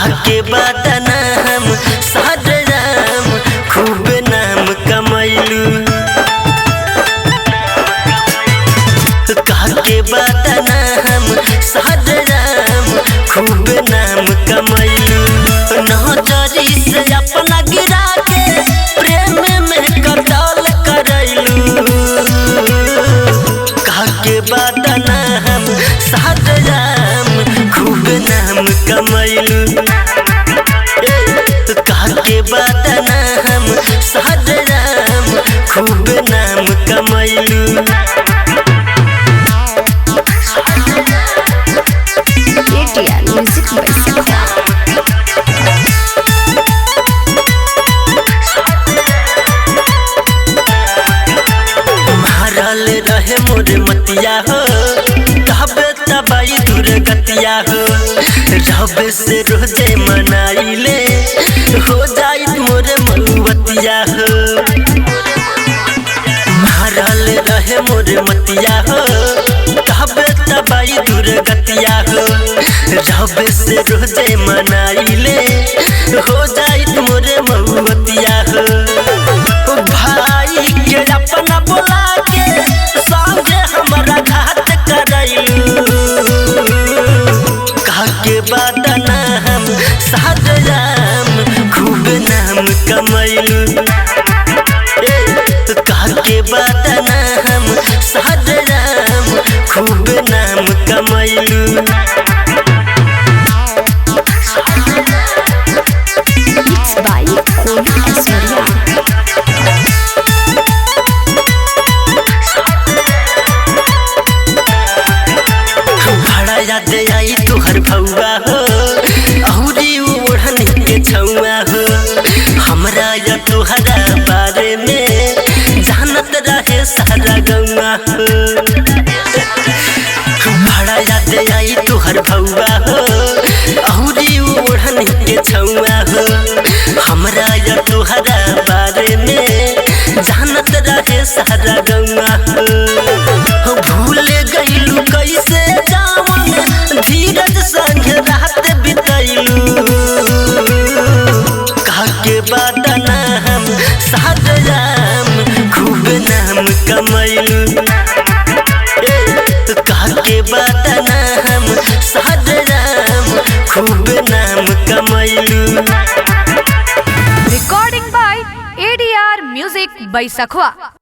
कहा के बदना हम साजराम खूब नाम कमैलू कहा के बदना हम साजराम खूब नाम कमैलू नजरी से अपना गिरा के प्रेम में कतल करैलू कहा के बदना हम साजराम खूब नाम कमैलू कहा के बदना हम साजराम खूब नाम कमैलू म्यूजिक मारल रहे मोरे मतिया हो तबे तबाई दूर गतिया हो रब से रोजे मनाइले हो जाई मोरे मऊवतिया हो मारल रहे मोरे मतिया हो तबे तबाई दूर गतिया हो रब से रोजे मनाइले हो जाई मोरे मऊवतिया हो भाई के अपना बोला के संगे हमारा घात करैलू कहा के बदना हम साजराम खूब नाम कमैलू कहा के बदना हम साजराम खूब नाम कमैलू याद आई तुहर भौआ हो अहुरी ओढ़नी के छौआ हो हमरा या तुहरा बारे में जानत रहे सारा गौआ हो बड़ा याद आई तुहर भौआ हो अहुरी ओढ़नी के छौआ हो हमरा या तुहरा बारे में जानत रहे सारा गौआ हो भूल गइलू कैसे धीरज संग रात बितैलू कहा के बदना हम साजराम खूब नाम कमैलू कहा के बदना हम साजराम खूब नाम कमैलू। Recording by ADR Music by Sakhwa।